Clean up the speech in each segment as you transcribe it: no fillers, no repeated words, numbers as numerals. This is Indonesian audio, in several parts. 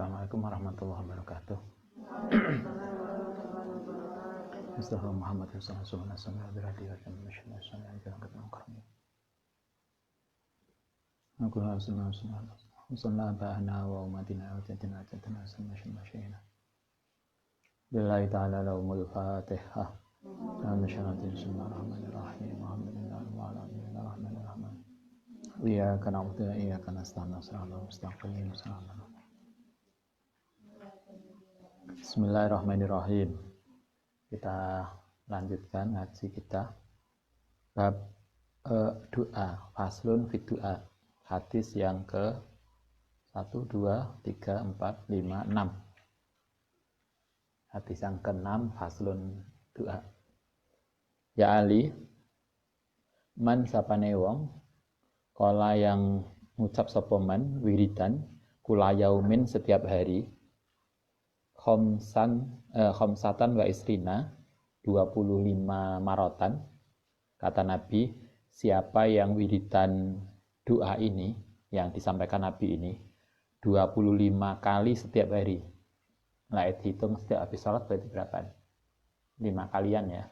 Assalamualaikum warahmatullahi wabarakatuh. Mustafa Muhammad sallallahu alaihi wasallam berhadi wa masyaallah sallallahu alaihi wasallam. Aku sallallahu ba'ana wa umatina wa jatina masyaallah. Billahi ta'ala lahumul fatihah. Bismillahirrahmanirrahim. Alhamdulillahi wa ala alihi rahmanir. Iyyaka na'budu wa iyyaka nasta'in. Shiratal mustaqim. Bismillahirrahmanirrahim. Kita lanjutkan ngaji kita bab doa, faslun fi doa. Hadis yang ke 1 2 3 4 5 6. Hadis yang ke-6 faslun doa. Ya Ali, man sapane wong kala yang ngucap sapa man wiridan kula yaumin setiap hari khamsatan wa isrina 25 marotan, kata Nabi, siapa yang wiridan doa ini yang disampaikan Nabi ini 25 kali setiap hari. Nah, hitung setiap habis sholat berarti berapa? 5 kalian ya.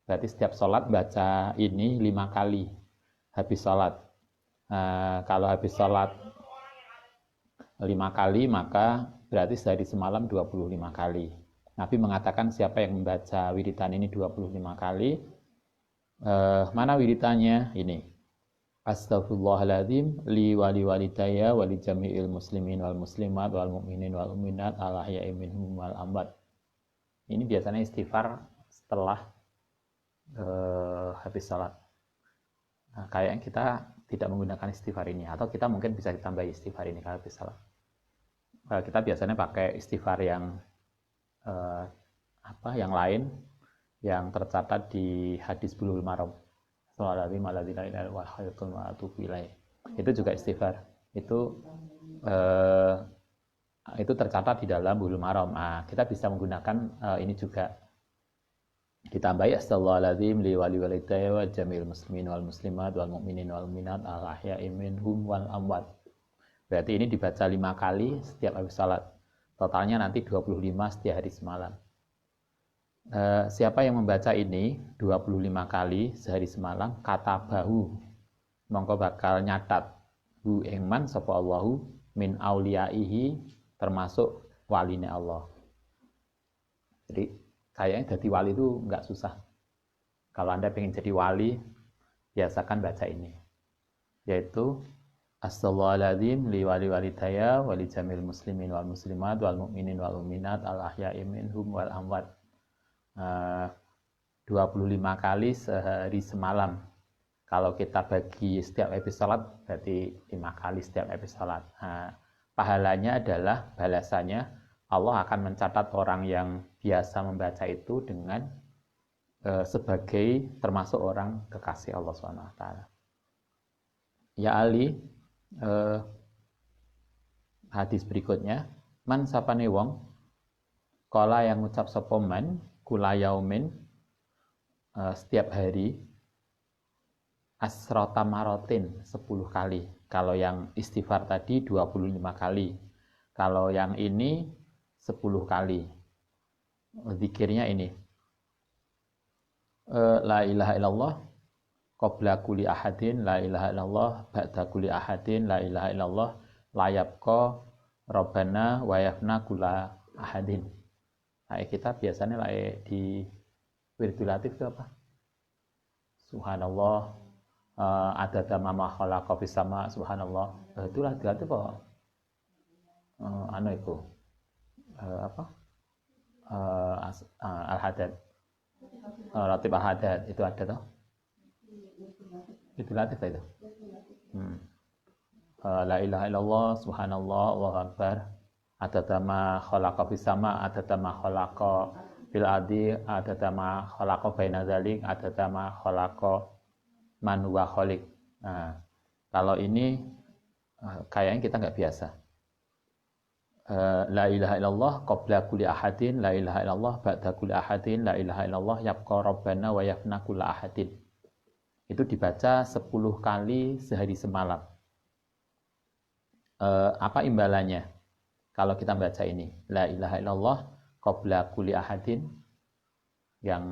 Berarti setiap sholat baca ini 5 kali habis sholat. Kalau habis sholat 5 kali maka berarti sehari semalam 25 kali. Nabi mengatakan siapa yang membaca wiridan ini 25 kali. Mana wiridannya? Ini. Astaghfirullahaladzim li wali walidayya wali jami'il muslimin wal muslimat wal mu'minin wal mu'minat al ahya'i minhum wal amwat. Ini biasanya istighfar setelah habis salat. Nah, kayaknya kita tidak menggunakan istighfar ini, atau kita mungkin bisa ditambah istighfar ini kalau habis salat. Kita biasanya pakai istighfar yang yang lain yang tercatat di hadis Bulughul Maram. Itu juga istighfar. Itu tercatat di dalam Bulughul Maram. Kita bisa menggunakan ini juga. Ditambahi astaghfirullahaladzim li wali walidayya wa jami'il muslimin wal muslimat wal mu'minin wal mu'minat al ahya'i minhum wal amwat. Berarti ini dibaca 5 kali setiap habis salat. Totalnya nanti 25 setiap hari semalam. Siapa yang membaca ini 25 kali sehari semalam, kata bahu, mongko bakal nyatat hu engman sapa Allahu min auliyaihi, termasuk waline Allah. Jadi kayaknya jadi wali itu nggak susah. Kalau Anda pengen jadi wali, biasakan baca ini, yaitu Astaghfirullahaladzim li wali walidayya wali jamil muslimin wal muslimat wal mu'minin wal mu'minat al ahya'i minhum wal amwat. 25 kali sehari semalam. Kalau kita bagi setiap habis salat berarti 5 kali setiap habis salat. Pahalanya adalah balasannya Allah akan mencatat orang yang biasa membaca itu dengan sebagai termasuk orang kekasih Allah SWT. Ya Ali, hadis berikutnya, man sapane wong kala yang ngucap sapa man kula yaumin setiap hari asrota marotin 10 kali. Kalau yang istighfar tadi 25 kali. Kalau yang ini 10 kali. Zikirnya ini. La ilaha illallah qabla kulli ahadin, la ilaha illallah ba'da kulli ahadin, la ilaha illallah la yabqa rabbana wa yafna kulla ahadin. Nah, kita biasanya di wirdul latif itu apa? Subhanallah, adada ma khalaqa fis sama, subhanallah. Itu latif apa? Itu al-hadad. Ratib al-hadad itu ada toh? Itu latif itu. La ilaha illallah, subhanallah, Allahu akbar. Adada ma khalaqa fis sama, adada ma khalaqa fil ardi, adada ma khalaqa baina dzalik, adada ma khalaqa man huwa khaliq. Nah, kalau ini kayaknya kita nggak biasa. La ilaha illallah qabla kulli ahadin, la ilaha illallah ba'da kulli ahadin, la ilaha illallah yabqa rabbana wa yafna kulla ahadin. Itu dibaca 10 kali sehari semalam. Apa imbalannya? kalau kita baca ini, la ilaha illallah qabla kulli ahadin, yang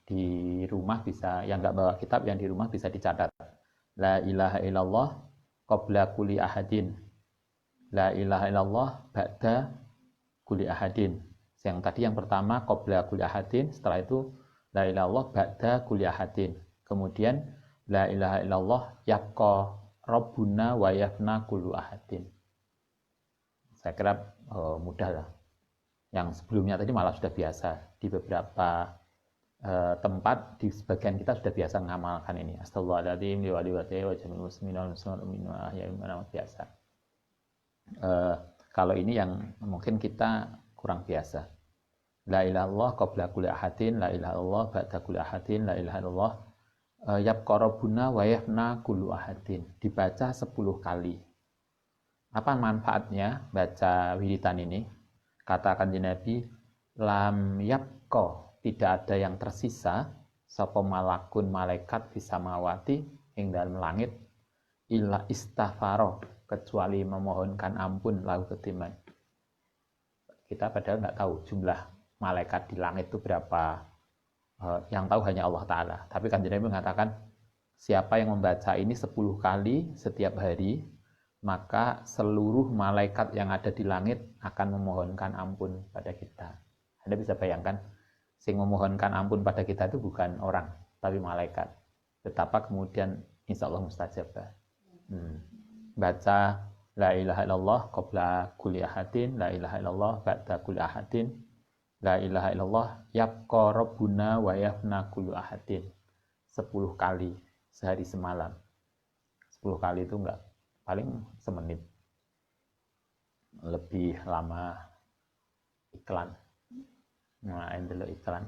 di rumah bisa, yang nggak bawa kitab, yang di rumah bisa dicatat. La ilaha illallah qabla kulli ahadin. La ilaha illallah ba'da kulli ahadin. Yang tadi yang pertama qabla kulli ahadin, setelah itu la ilaha illallah ba'da kulli ahadin. Kemudian la ilaha illallah yabqa rabbuna wa yafna kullu ahadin. Saya kira mudah lah. Yang sebelumnya tadi malah sudah biasa. Di beberapa tempat, di sebagian kita sudah biasa mengamalkan ini. Astaghfirullahaladzim, liwaliwati, wa jamil muslimin, wa muslimin, wa ahyaim, biasa. Kalau ini yang mungkin kita kurang biasa. La ilaha illallah qabla kulli ahadin, la ilaha illallah ba'da kulli ahadin, la ilaha illallah yabqa rabbuna wa yafna kullu ahadin. Dibaca 10 kali. Apa manfaatnya baca wiridan ini? Katakan Nabi, lam yabqa, tidak ada yang tersisa, sapa malakun malaikat bisa mawati ing dalam langit, illa istaghfaro, kecuali memohonkan ampun lahu ketiman. Kita padahal nggak tahu jumlah malaikat di langit itu berapa, yang tahu hanya Allah Ta'ala. Tapi kan Nabi mengatakan, siapa yang membaca ini 10 kali setiap hari, maka seluruh malaikat yang ada di langit akan memohonkan ampun pada kita. Anda bisa bayangkan, sing memohonkan ampun pada kita itu bukan orang, tapi malaikat. Betapa kemudian insya Allah mustajab. Baca la ilaha illallah qabla kulli ahadin, la ilaha illallah ba'da kulli ahadin, la ilaha illallah yabqa rabbuna wa yafna kullu ahadin. 10 kali sehari semalam. 10 kali itu enggak, paling semenit. Lebih lama iklan. Nah, ini iklan.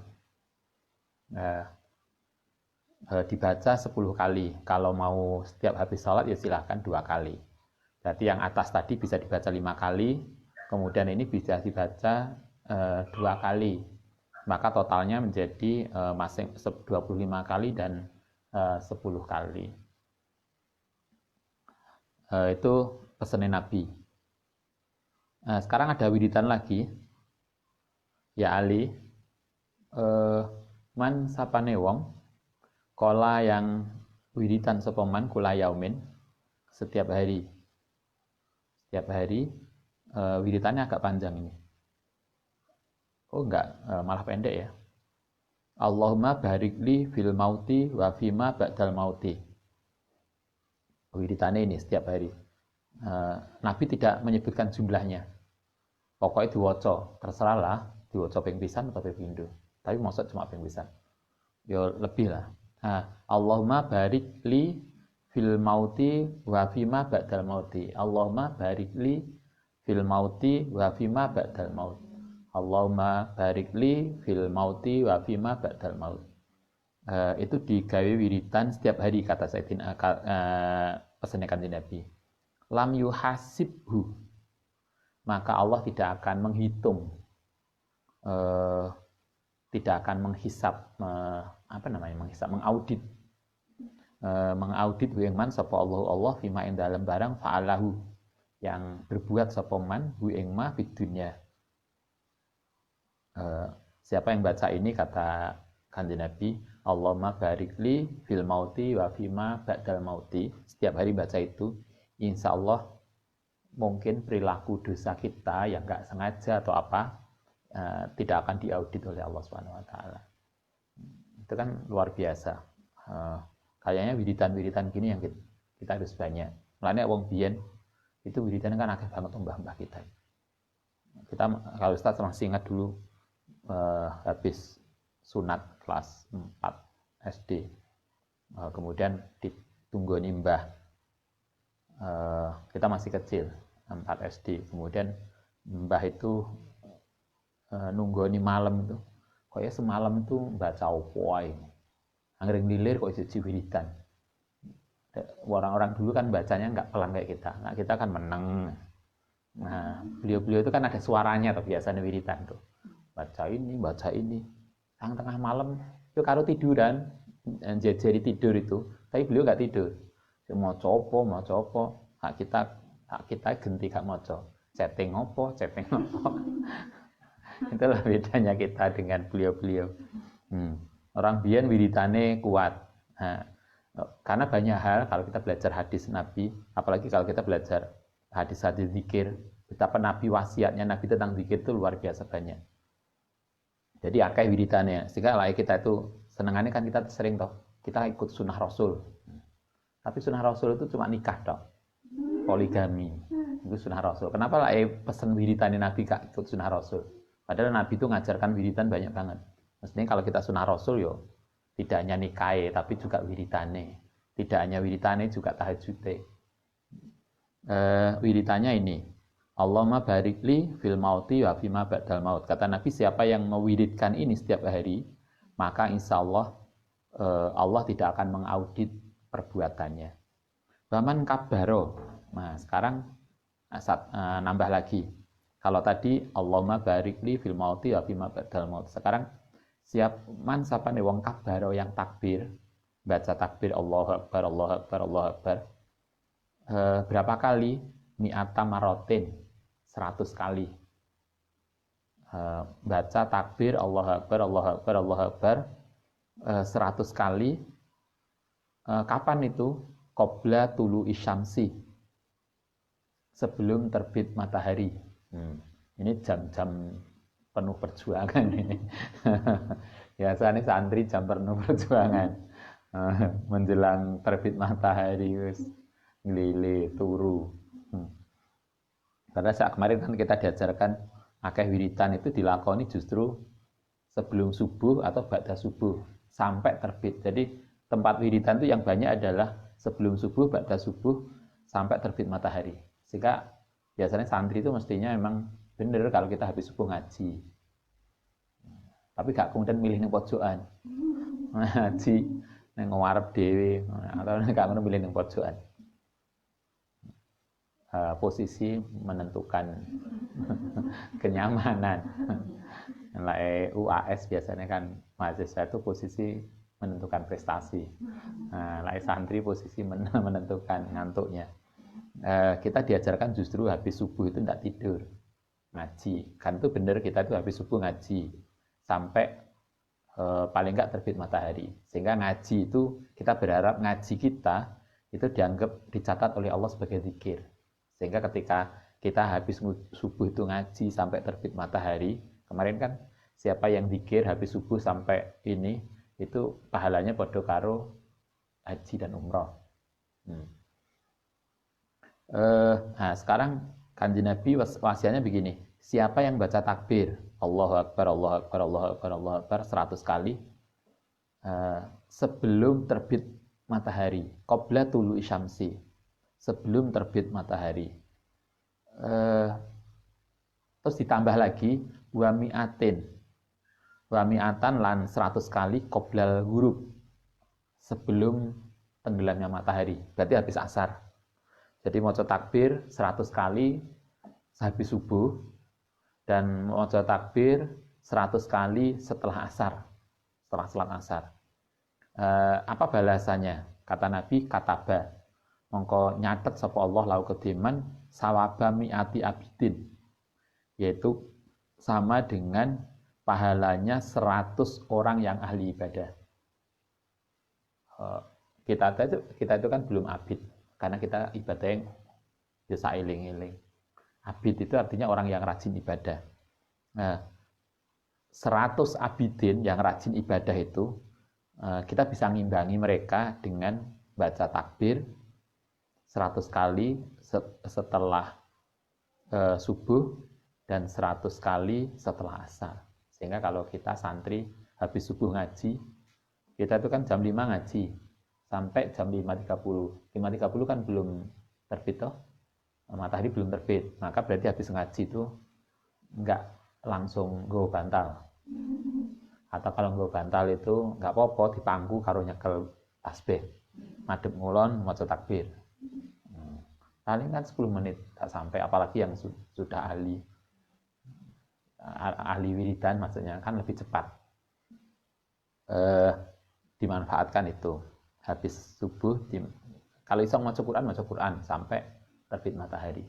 Dibaca 10 kali. Kalau mau setiap habis sholat ya silahkan 2 kali. Berarti yang atas tadi bisa dibaca 5 kali, kemudian ini bisa dibaca 2 kali. Maka totalnya menjadi masing 25 kali dan 10 kali. Itu pesanan Nabi. Sekarang ada wiridan lagi. Ya Ali, man sapane wong kola yang wiridan sopoman kula yaumin, setiap hari. Setiap hari wiridannya agak panjang ini. Oh enggak, malah pendek ya. Allahumma barikli fil mauti wa fima ba'dal mauti. Wiridannya ini setiap hari. Nabi tidak menyebutkan jumlahnya. Pokoknya diwaca, terserahlah diwaca ping pisan atau ping pindho. Tapi maksud cuma ping pisan. Ya lebih lah. Allahumma barik li fil mauti wa fima ba'dal mauti. Allahumma barik li fil mauti wa fima ba'dal maut. Allahumma barik li fil mauti wa fima ba'dal maut. Itu digawe wiridan setiap hari, kata Sayyidina pesannya Kanjeng Nabi. Lam yuhasibhu, maka Allah tidak akan menghitung, tidak akan menghisap, mengaudit, mengaudit hu ing man sapa Allah fima ing dalem barang fa'alahu, yang berbuat sapa man hu ing ma fid dunya. Siapa yang baca ini, kata Kanjeng Nabi, Allahumma barik li fil mauti wa fima ba'dal mauti, setiap hari baca itu, insya Allah mungkin perilaku dosa kita yang nggak sengaja atau apa tidak akan diaudit oleh Allah Subhanahu Wa Taala. Itu kan luar biasa. Kayaknya wiridan-wiridan gini yang kita harus banyak. Mulanya wong biyen itu wiridan kan akeh banget mbah-mbah kita. Kita kalau Ustaz masih ingat dulu habis sunat kelas 4 SD, kemudian ditunggoni mbah, kita masih kecil 4 SD, kemudian mbah itu nunggoni malam itu, kayaknya semalam itu baca opo ae, anggrek lilir kok isi wiridan. Orang-orang dulu kan bacanya nggak pelan kayak kita, nah kita kan meneng. Nah beliau-beliau itu kan ada suaranya tuh biasanya wiridan tuh, baca ini, tengah malam itu karo tiduran, jadi tidur itu, tapi beliau nggak tidur, mau copo, hak kita genti gak moco. chatting opo. Itulah bedanya kita dengan beliau-beliau. Orang biyen wiridane kuat. Nah, karena banyak hal kalau kita belajar hadis Nabi, apalagi kalau kita belajar hadis-hadis zikir, betapa Nabi wasiatnya Nabi tentang zikir itu luar biasa banyak. Jadi akeh wiridane, sehingga lah kita itu senengannya kan kita sering toh kita ikut sunnah Rasul. Tapi sunnah Rasul itu cuma nikah toh, poligami itu sunnah Rasul. Kenapa lah pesen wiridane Nabi gak ikut sunnah Rasul? Padahal Nabi itu ngajarkan wiridan banyak banget. Maksudnya kalau kita sunnah Rasul yo tidak hanya nikahe tapi juga wiridane. Tidak hanya wiridane juga tahajute. Wiridanya ini, Allahumma barikli fil mauti wa fima ba'dal maut. Kata Nabi, siapa yang mewiridkan ini setiap hari, maka insya Allah Allah tidak akan mengaudit perbuatannya. Baman kabaro. Nah, sekarang nambah lagi. Kalau tadi Allahumma barikli fil mauti wa fima ba'dal maut. Sekarang siapa nih wong kabaro yang takbir, baca takbir Allahu Akbar, Allahu Akbar, Allahu Akbar. Berapa kali? Mi'ata marotin, 100 kali. Baca takbir Allahu Akbar, Allahu Akbar, Allahu Akbar 100 kali. Kapan itu? Qobla tulu isyamsi, sebelum terbit matahari. Ini jam-jam penuh perjuangan ini. Biasanya santri jam penuh perjuangan. Menjelang terbit matahari wis ngelile turu. Karena saat kemarin kan kita diajarkan akeh wiridan itu dilakoni justru sebelum subuh atau ba'da subuh sampai terbit. Jadi tempat wiridan itu yang banyak adalah sebelum subuh, ba'da subuh sampai terbit matahari. Sehingga biasanya santri itu mestinya memang bener kalau kita habis subuh ngaji. Tapi gak kemudian milih ning pojokan. Ngaji ning ngarep dhewe atau gak ngono milih ning pojokan. Posisi menentukan kenyamanan. Like UAS biasanya kan mahasiswa itu posisi menentukan prestasi. Like santri posisi menentukan ngantuknya. Kita diajarkan justru habis subuh itu tidak tidur, ngaji. Kan itu benar, kita itu habis subuh ngaji sampai paling enggak terbit matahari. Sehingga ngaji itu kita berharap ngaji kita itu dianggap dicatat oleh Allah sebagai zikir. Sehingga ketika kita habis subuh itu ngaji sampai terbit matahari, kemarin kan siapa yang zikir habis subuh sampai ini, itu pahalanya podo karo haji dan umroh. Nah sekarang Kanjeng Nabi wasiatnya begini, siapa yang baca takbir Allahu Akbar, Allahu Akbar, Allahu Akbar, Allahu Akbar 100 kali sebelum terbit matahari, qobla tulu isyamsi, sebelum terbit matahari. Terus ditambah lagi wa mi'atan lan 100 kali qoblal ghurub, sebelum tenggelamnya matahari. Berarti habis asar. Jadi maca takbir 100 kali habis subuh dan maca takbir 100 kali setelah asar, setelah salat asar. Apa balasannya? Kata Nabi, kataba, mongko nyatet sapa Allah lau kediman sawaba mi'ati abidin, yaitu sama dengan pahalanya 100 orang yang ahli ibadah. Kita itu kan belum abid, karena kita ibadahnya bisa iling-iling. Abid itu artinya orang yang rajin ibadah. Nah, 100 abidin yang rajin ibadah itu kita bisa ngimbangi mereka dengan baca takbir 100 kali setelah subuh dan 100 kali setelah asar. Sehingga kalau kita santri habis subuh ngaji, kita itu kan jam 5 ngaji sampai jam 5.30. 5.30 kan belum terbit toh, matahari belum terbit. Maka berarti habis ngaji itu enggak langsung nggo bantal. Atau kalau nggo bantal itu enggak apa-apa dipangku karo nyekel tasbih. Madhep ngulon maca takbir. Paling kan 10 menit tak sampai, apalagi yang sudah ahli wiridan maksudnya kan lebih cepat. Dimanfaatkan itu. Habis subuh kalau iso maca Quran sampai terbit matahari.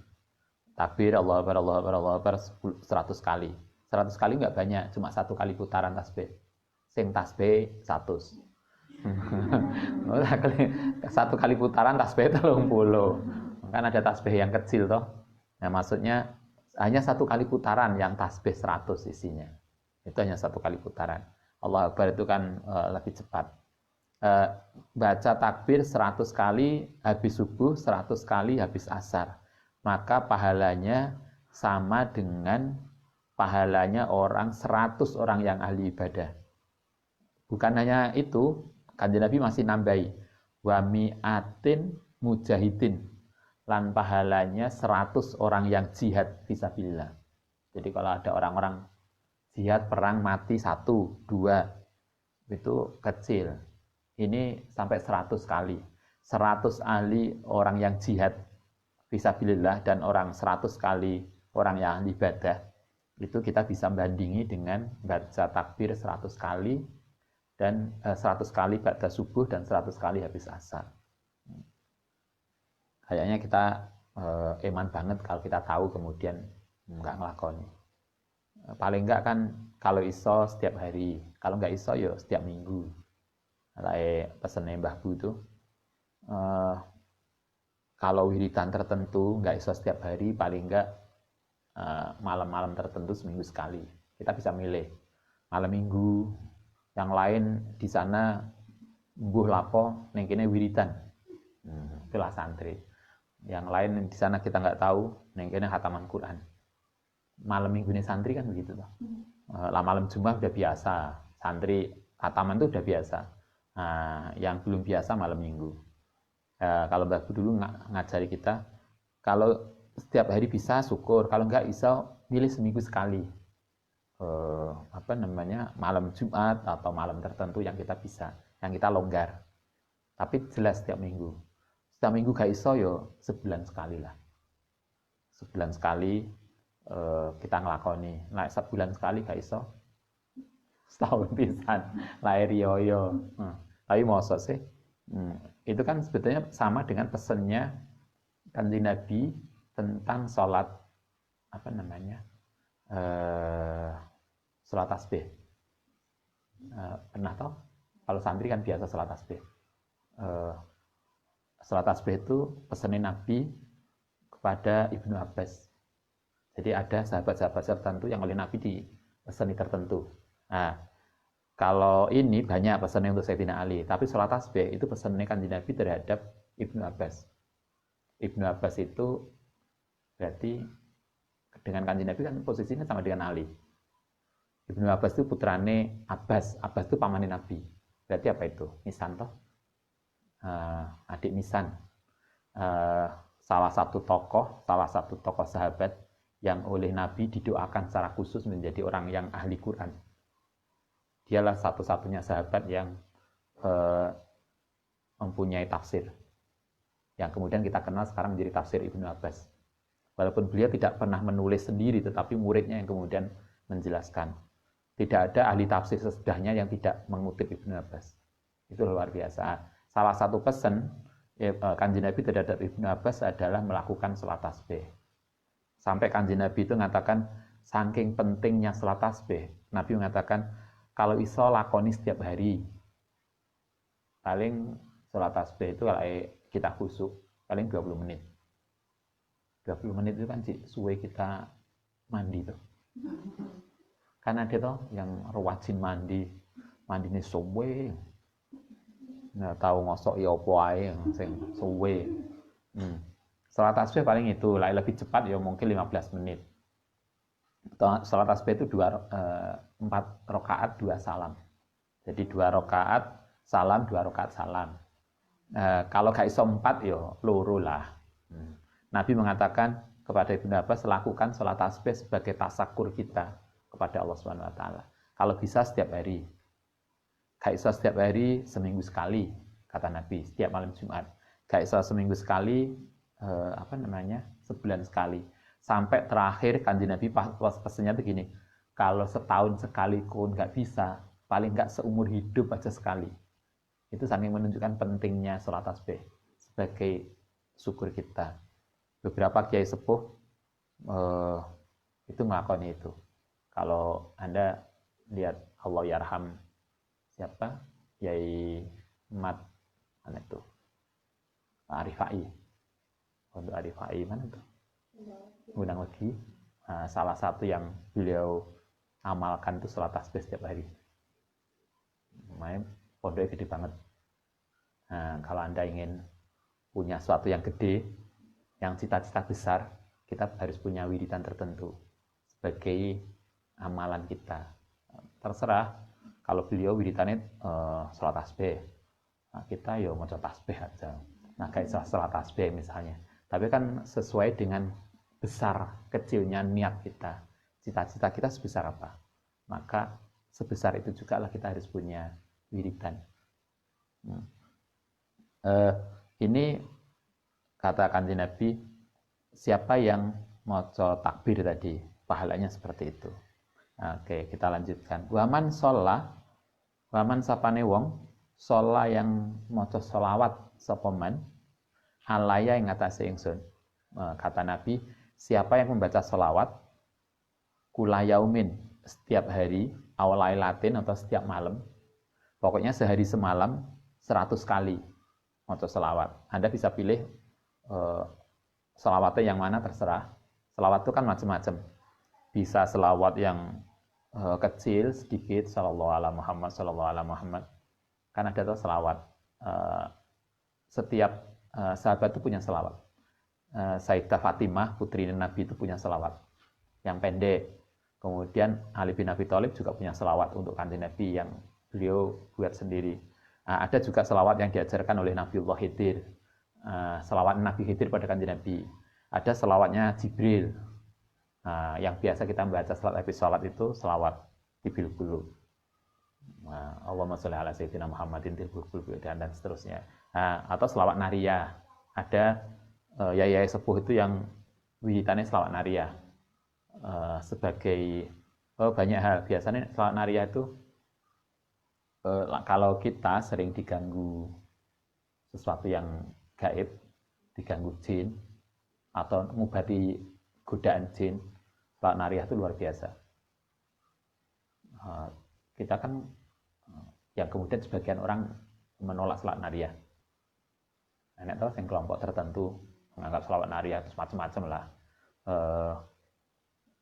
Takbir, Allahu Akbar, Allahu Akbar, Allahu Akbar 100 kali. 100 kali nggak banyak, cuma 1 kali putaran tasbih. Sing tasbih 100. 1 kali putaran tasbih 30. Kan ada tasbih yang kecil toh. Nah, maksudnya hanya 1 kali putaran yang tasbih 100 isinya. Itu hanya 1 kali putaran. Allahu Akbar itu kan lebih cepat. Baca takbir 100 kali habis subuh, 100 kali habis asar. Maka pahalanya sama dengan pahalanya 100 orang yang ahli ibadah. Bukan hanya itu, Kanjeng Nabi masih nambahi wa mi'atin mujahidin, lan pahalanya 100 orang yang jihad fisabilillah. Jadi kalau ada orang-orang jihad perang mati 1, 2 itu kecil. Ini sampai 100 kali. 100 ahli orang yang jihad fisabilillah dan 100 kali orang yang ahli ibadah. Itu kita bisa bandingi dengan baca takbir 100 kali dan 100 kali ba'da subuh dan 100 kali habis asar. Kayaknya kita eman banget kalau kita tahu kemudian nggak ngelakoni. Paling enggak kan kalau iso setiap hari, kalau nggak iso ya setiap minggu. Kayak pesennya Mbah Bu itu, kalau wiridan tertentu nggak iso setiap hari, paling enggak malam-malam tertentu seminggu sekali. Kita bisa milih malam minggu, yang lain di sana mbuh lapo ning kene wiridan. Itulah santri. Yang lain di sana kita nggak tahu, ning kene khataman Quran. Malam minggu ini santri kan begitu toh. Lah malam Jumat udah biasa, santri khataman itu udah biasa. Nah, yang belum biasa malam minggu. Kalau Mbak Bu dulu ngajari kita, kalau setiap hari bisa syukur, kalau enggak bisa milih seminggu sekali. Malam Jumat atau malam tertentu yang kita bisa, yang kita longgar. Tapi jelas setiap minggu. Setiap minggu gak iso yo sebulan sekali lah. Sebulan sekali kita ngelakoni. Nah, sebulan sekali gak iso setahun pisan lahir yoyo. Tapi mosok sih. Itu kan sebetulnya sama dengan pesannya Kanjeng Nabi tentang sholat sholat tasbih. Pernah tahu? Kalau santri kan biasa sholat tasbih. Sholat tasbih itu pesanin Nabi kepada Ibnu Abbas. Jadi ada sahabat-sahabat tertentu yang oleh Nabi dipesani tertentu. Nah, kalau ini banyak pesannya untuk Sayyidina Ali, tapi sholat tasbih itu pesannya Kanjeng Nabi terhadap Ibnu Abbas. Ibnu Abbas itu berarti dengan Kanjeng Nabi kan posisinya sama dengan Ali. Ibnu Abbas itu putrane Abbas. Abbas itu pamannya Nabi. Berarti apa itu? Misan toh? Adik Misan. Salah satu tokoh sahabat yang oleh Nabi didoakan secara khusus menjadi orang yang ahli Quran. Dialah satu-satunya sahabat yang mempunyai tafsir. Yang kemudian kita kenal sekarang menjadi tafsir Ibnu Abbas. Walaupun beliau tidak pernah menulis sendiri, tetapi muridnya yang kemudian menjelaskan. Tidak ada ahli tafsir sesudahnya yang tidak mengutip Ibnu Abbas. Itu luar biasa. Salah satu pesan Kanjeng Nabi terhadap Ibnu Abbas adalah melakukan sholat tasbih. Sampai Kanjeng Nabi itu mengatakan, saking pentingnya sholat tasbih, Nabi mengatakan, kalau iso lakoni setiap hari. Paling sholat tasbih itu kalau kita khusyuk, paling 20 menit. 20 menit itu kan suwe kita mandi tuh. Kan ada tuh yang rajin mandine suwe. Nggak tahu ngosok ya apa ae sing suwe. Salat tasbih paling itu, lebih cepat ya mungkin 15 menit. Salat tasbih itu 4 rakaat 2 salam. Jadi 2 rakaat salam, 2 rakaat salam. Kalau gak iso 4 ya loro lah. Nabi mengatakan kepada Ibnu Abbas, lakukan salat tasbih sebagai tasakur kita kepada Allah Subhanahu wa taala. Kalau bisa setiap hari. Gak iso setiap hari, seminggu sekali, kata Nabi, setiap malam Jumat. Gak iso seminggu sekali, sebulan sekali. Sampai terakhir Kanjeng Nabi pesannya begini, kalau setahun sekali pun gak bisa, paling gak seumur hidup aja sekali. Itu saking menunjukkan pentingnya sholat tasbih sebagai syukur kita. Beberapa kiai sepuh itu ngelakoni itu. Kalau Anda lihat Allah Yarham siapa? Yai Mat mana itu? Arifai. Untuk Arifai mana itu? Gunung Legi. Nah, salah satu yang beliau amalkan itu sholat tasbih setiap hari. Main pondoknya gede banget. Nah, kalau Anda ingin punya sesuatu yang gede, yang cita-cita besar, kita harus punya wiridan tertentu sebagai amalan kita. Terserah, kalau beliau wiridannya sholat tasbih, nah, kita ya mau tasbih aja. Nah, kayak sholat tasbih misalnya. Tapi kan sesuai dengan besar kecilnya niat kita, cita-cita kita sebesar apa, maka sebesar itu juga lah kita harus punya wiridan. Ini kata Kanjeng Nabi, siapa yang maca takbir tadi pahalanya seperti itu. Oke, kita lanjutkan. Waman sapane wong sholla yang maca sholawat sapa man alaya ing atase ingsun. Kata Nabi, siapa yang membaca sholawat kula yaumin setiap hari, awalailatin atau setiap malam, pokoknya sehari semalam 100 kali maca sholawat. Anda bisa pilih sholawatnya yang mana terserah. Sholawat itu kan macam-macam. Bisa sholawat yang kecil sedikit, sallallahu ala Muhammad, sallallahu ala Muhammad. Kan ada tuh sholawat. Setiap sahabat itu punya sholawat. Sayyidah Fatimah, putri Nabi itu punya selawat yang pendek. Kemudian Ali bin Abi Thalib juga punya selawat untuk Kanjeng Nabi yang beliau buat sendiri. Ada juga selawat yang diajarkan oleh Nabiullah Khidir, selawat Nabi Khidir pada Kanjeng Nabi. Ada selawatnya Jibril, yang biasa kita membaca salat habis salat itu selawat Tibil Qulub. Allahumma sholli ala sayyidina Muhammadin Tibil Qulub dan seterusnya. Atau selawat Nariyah. Ada yai sepuh itu yang wihitannya selawat Nariyah. Sebagai banyak hal. Biasanya selawat Nariyah itu kalau kita sering diganggu sesuatu yang gaib, diganggu jin atau mengobati godaan jin, selawat Nariyah itu luar biasa. Kita kan yang kemudian sebagian orang menolak selawat Nariyah. Enak tahu yang kelompok tertentu menganggap selawat Nariyah itu macam-macam lah.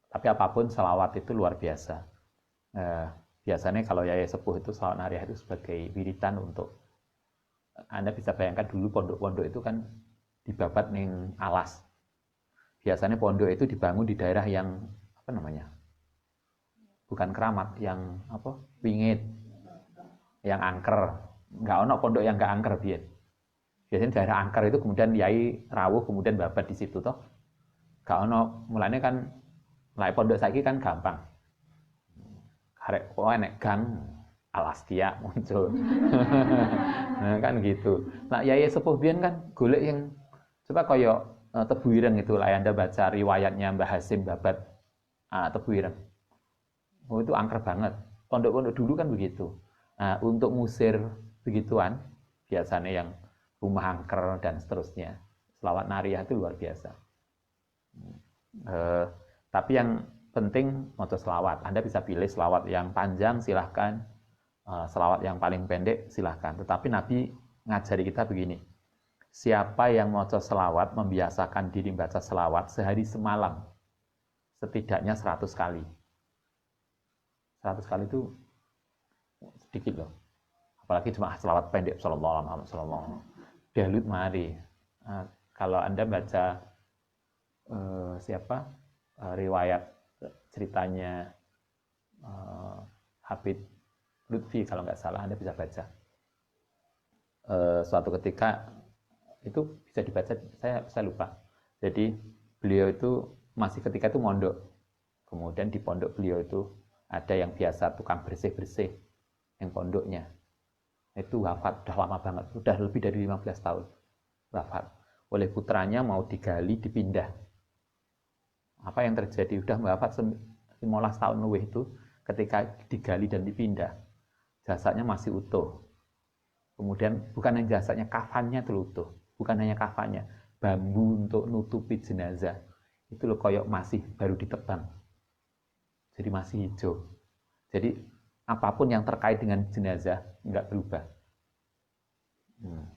Tapi apapun selawat itu luar biasa. Biasanya kalau yai sepuh itu selawat Nariyah itu sebagai wiridan untuk, Anda bisa bayangkan dulu pondok-pondok itu kan dibabat ning alas. Biasanya pondok itu dibangun di daerah yang apa namanya? Bukan keramat, yang apa? Pingit, yang angker. Enggak ono pondok yang enggak angker biyen. Biasanya daerah angker itu kemudian yai rawuh kemudian babat di situ toh. Gak ono, mulanya kan lek pondok saiki kan gampang. Karek enek gang Alastia muncul. Nah, kan gitu. Nah, yai sepuh biyen kan golek yang coba koyo Tebu Ireng itu lah, Anda baca riwayatnya Mbah Hasim babat Tebu Ireng. Oh, itu angker banget. Pondok-pondok dulu kan begitu. Nah, untuk ngusir begituan biasanya yang rumah angker dan seterusnya, selawat Nariyah itu luar biasa. Tapi yang penting maca selawat. Anda bisa pilih selawat yang panjang silahkan, selawat yang paling pendek silahkan. Tetapi Nabi ngajari kita begini, siapa yang maca selawat, membiasakan diri baca selawat sehari semalam setidaknya 100 kali. 100 kali itu sedikit loh. Apalagi cuma selawat pendek sallallahu alaihi wasallam. Dalut mari. Kalau Anda baca riwayat ceritanya Habib Lutfi kalau nggak salah, Anda bisa baca. Suatu ketika itu bisa dibaca, saya lupa. Jadi beliau itu masih ketika itu mondok. Kemudian di pondok beliau itu ada yang biasa tukang bersih-bersih yang pondoknya. Itu wafat, udah lama banget, udah lebih dari 15 tahun wafat. Oleh putranya mau digali, dipindah. Apa yang terjadi? Udah wafat 15 tahun lebih itu, ketika digali dan dipindah, jasadnya masih utuh. Kemudian bukan hanya jasadnya, kafannya itu utuh. Bukan hanya kafannya, bambu untuk nutupi jenazah itu loh koyok masih baru ditebang, jadi masih hijau. Jadi apapun yang terkait dengan jenazah nggak berubah.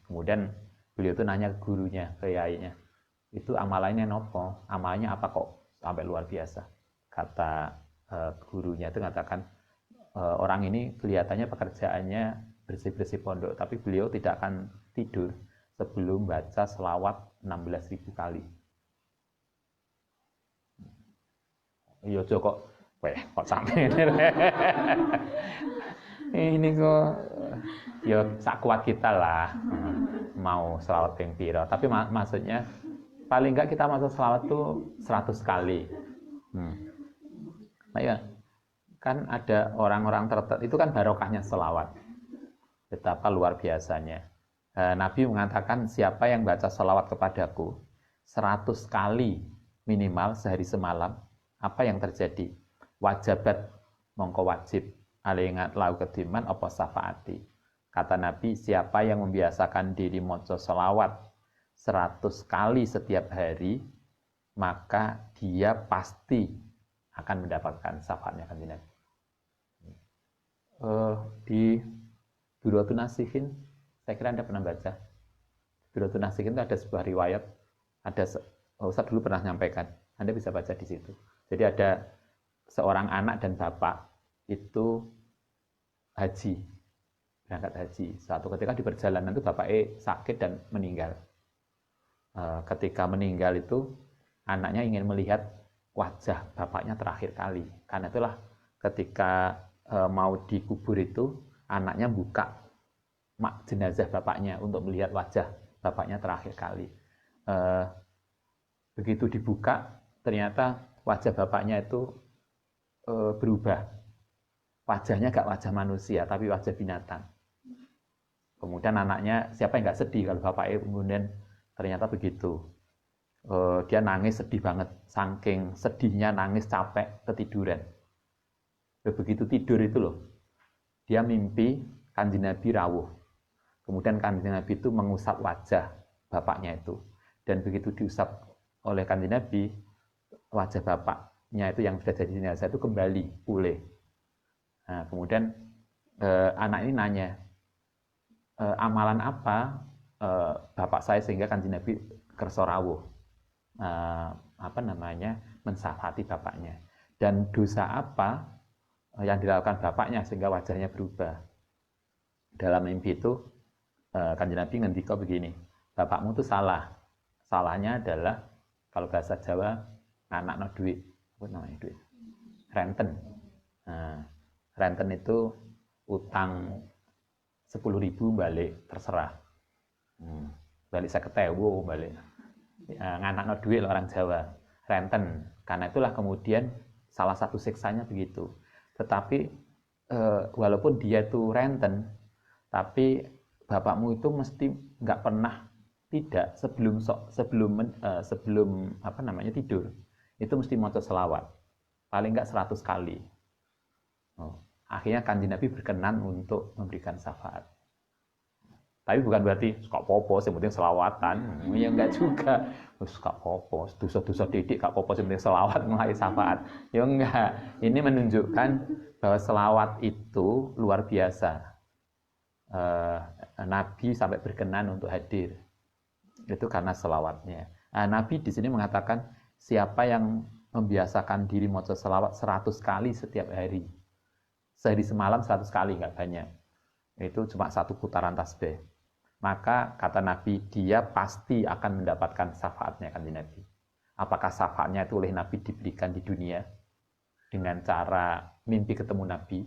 Kemudian beliau tuh nanya ke gurunya, ke yainya, itu amalannya nopo, amalannya apa kok sampai luar biasa. Kata gurunya itu mengatakan, orang ini kelihatannya pekerjaannya bersih-bersih pondok, tapi beliau tidak akan tidur sebelum baca selawat 16.000 kali. Iya kok, kok sampai ini kok ya sak kuat kita lah, mau selawat yang piro. Tapi maksudnya paling enggak kita masuk selawat tuh 100 kali. Nah ya, kan ada orang-orang tertentu, itu kan barokahnya selawat. Betapa luar biasanya. Nabi mengatakan, siapa yang baca selawat kepadaku 100 kali minimal sehari semalam, apa yang terjadi? Wajabat, mongko wajib, alingat lau kediman apa syafaati. Kata Nabi, siapa yang membiasakan diri maca selawat 100 kali setiap hari, maka dia pasti akan mendapatkan syafaatnya kan Nabi. Di Duratun Nasihin, saya kira Anda pernah baca. Duratun Nasihin itu ada sebuah riwayat, Ustaz dulu pernah nyampaikan, Anda bisa baca di situ. Jadi ada seorang anak dan bapak itu haji, berangkat haji. Suatu ketika di perjalanan itu bapaknya sakit dan meninggal. Ketika meninggal itu anaknya ingin melihat wajah bapaknya terakhir kali. Karena itulah ketika mau dikubur itu anaknya buka jenazah bapaknya untuk melihat wajah bapaknya terakhir kali. Begitu dibuka ternyata wajah bapaknya itu berubah. Wajahnya gak wajah manusia, tapi wajah binatang. Kemudian anaknya, siapa yang gak sedih kalau bapaknya kemudian ternyata begitu. Dia nangis sedih banget, saking sedihnya nangis capek ketiduran. Begitu tidur itu loh, dia mimpi Kanjeng Nabi rawuh. Kemudian Kanjeng Nabi itu mengusap wajah bapaknya itu. Dan begitu diusap oleh Kanjeng Nabi, wajah bapaknya itu yang sudah jadi jenazah itu kembali pulih. Nah, kemudian anak ini nanya, amalan apa bapak saya sehingga Kanjeng Nabi kersa rawuh, mensyafaati bapaknya, dan dosa apa yang dilakukan bapaknya sehingga wajahnya berubah. Dalam mimpi itu Kanjeng Nabi ngendika begini, bapakmu itu salah. Salahnya adalah kalau bahasa Jawa anak no duit, apa namanya duit? Renten. Renten itu utang 10.000 balik terserah. Balik 50.000 balik. Nganak no duit orang Jawa, renten. Karena itulah kemudian salah satu siksanya begitu. Tetapi walaupun dia itu renten, tapi bapakmu itu mesti nggak pernah tidak sebelum tidur itu mesti maca selawat paling nggak 100 kali. Akhirnya Kanjeng Nabi berkenan untuk memberikan syafaat. Tapi bukan berarti gak popo, yang penting selawatan. Ya enggak juga. Gak popo, dosa-dosa didik gak popo, yang penting selawat mengalami syafaat. Ya enggak. Ini menunjukkan bahwa selawat itu luar biasa. Nabi sampai berkenan untuk hadir. Itu karena selawatnya. Nabi di sini mengatakan siapa yang membiasakan diri maca selawat 100 kali setiap hari. Sehari semalam 100 kali, nggak banyak. Itu cuma satu putaran tasbih. Maka kata Nabi, dia pasti akan mendapatkan syafaatnya Kanjeng Nabi. Apakah syafaatnya itu oleh Nabi diberikan di dunia dengan cara mimpi ketemu Nabi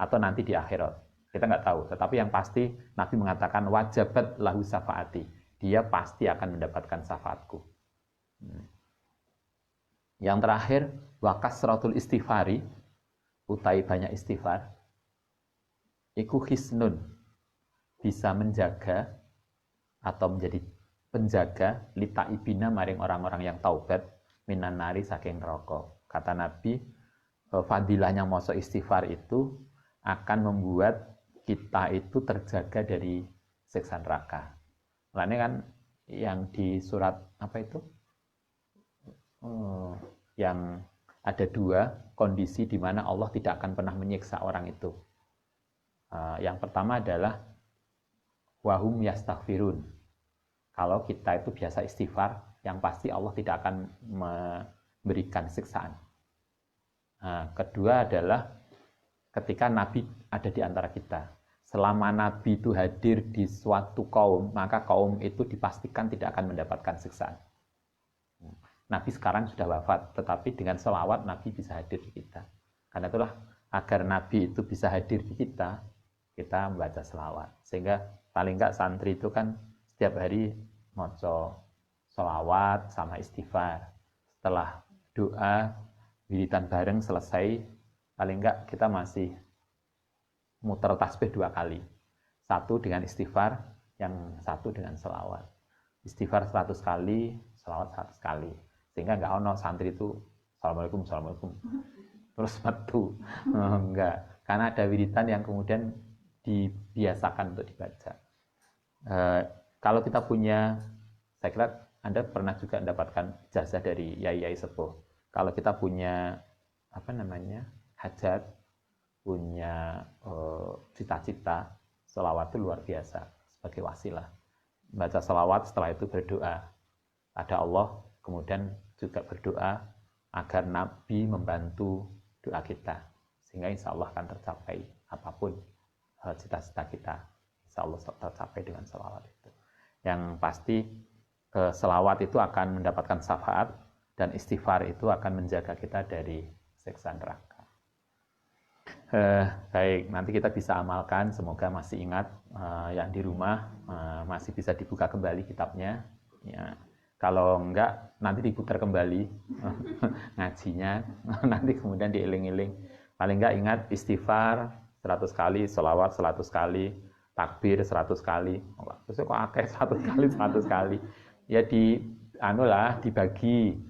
atau nanti di akhirat? Kita nggak tahu. Tetapi yang pasti Nabi mengatakan wajabat lahu syafaati. Dia pasti akan mendapatkan syafaatku. Yang terakhir, wakasratul istighfari, utai banyak istighfar, iku hisnun, bisa menjaga atau menjadi penjaga lita ibina maring orang-orang yang taubat minan nari saking neraka. Kata Nabi, fadilahnya maca istighfar itu akan membuat kita itu terjaga dari siksa neraka. Makanya kan yang di surat apa itu? yang ada dua kondisi di mana Allah tidak akan pernah menyiksa orang itu. Yang pertama adalah wahum yastaghfirun. Kalau kita itu biasa istighfar, yang pasti Allah tidak akan memberikan siksaan. Kedua adalah ketika Nabi ada di antara kita. Selama Nabi itu hadir di suatu kaum, maka kaum itu dipastikan tidak akan mendapatkan siksaan. Nabi sekarang sudah wafat, tetapi dengan selawat Nabi bisa hadir di kita. Karena itulah agar Nabi itu bisa hadir di kita membaca selawat. Sehingga paling enggak santri itu kan setiap hari maca selawat sama istighfar. Setelah doa, wiridan bareng selesai, paling enggak kita masih muter tasbih 2 kali. Satu dengan istighfar, yang satu dengan selawat. Istighfar 100 kali, selawat 100 kali. Sehingga nggak ono santri itu assalamualaikum terus metu. Enggak, karena ada wiridan yang kemudian dibiasakan untuk dibaca. Kalau kita punya, saya kira Anda pernah juga mendapatkan ijazah dari yai-yai sepuh. Kalau kita punya hajat, punya cita-cita, selawat itu luar biasa sebagai wasilah. Baca selawat, setelah itu berdoa pada Allah, kemudian juga berdoa agar Nabi membantu doa kita, sehingga insya Allah akan tercapai apapun cita-cita kita, insya Allah tercapai dengan selawat itu. Yang pasti selawat itu akan mendapatkan syafaat, dan istighfar itu akan menjaga kita dari siksa neraka. Baik, nanti kita bisa amalkan, semoga masih ingat. Yang di rumah masih bisa dibuka kembali kitabnya ya. Kalau enggak, nanti diputar kembali ngajinya, nanti kemudian dieling-eling. Paling enggak ingat istighfar 100 kali, sholawat 100 kali, takbir 100 kali. Terus kok akeh 100 kali, 100 kali. Ya dibagi.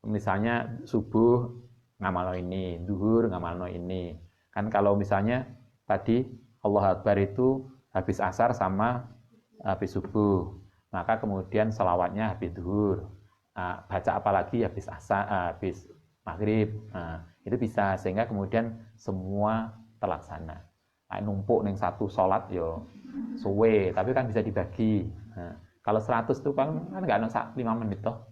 Misalnya subuh ngamalno ini, zuhur ngamalno ini. Kan kalau misalnya tadi Allah Akbar itu habis asar sama habis subuh. Maka kemudian selawatnya habis zuhur, baca apa lagi habis asar, habis maghrib, itu bisa, sehingga kemudian semua terlaksana. Numpuk ning satu sholat yo suwe, tapi kan bisa dibagi. Kalau 100 tuh kan nggak ada 5 menit toh,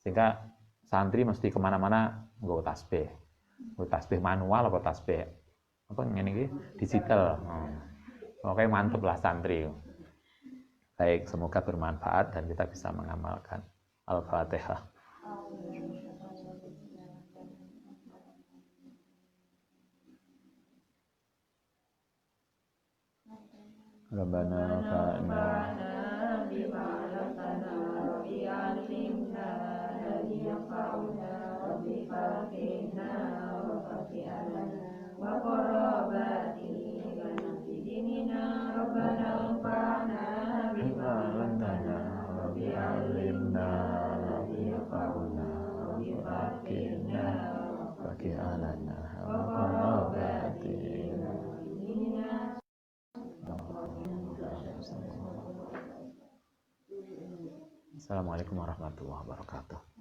sehingga santri mesti kemana-mana nggo tasbih manual apa tasbih apa ngene iki digital. Oke, mantep lah santri. Baik, semoga bermanfaat dan kita bisa mengamalkan. Al-Fatihah. Rabbana fa'na bima 'allamtana rabbi 'allimna alladhi yanfa'una rabbi faqihna wa faqihna wa qarabati lana fi dinina rabbana anfa'na bima 'allamtana rabbi 'allimna alladhi yanfa'una rabbi faqihna wa faqihna wa qarabati lana fi dinina. Assalamualaikum warahmatullahi wabarakatuh.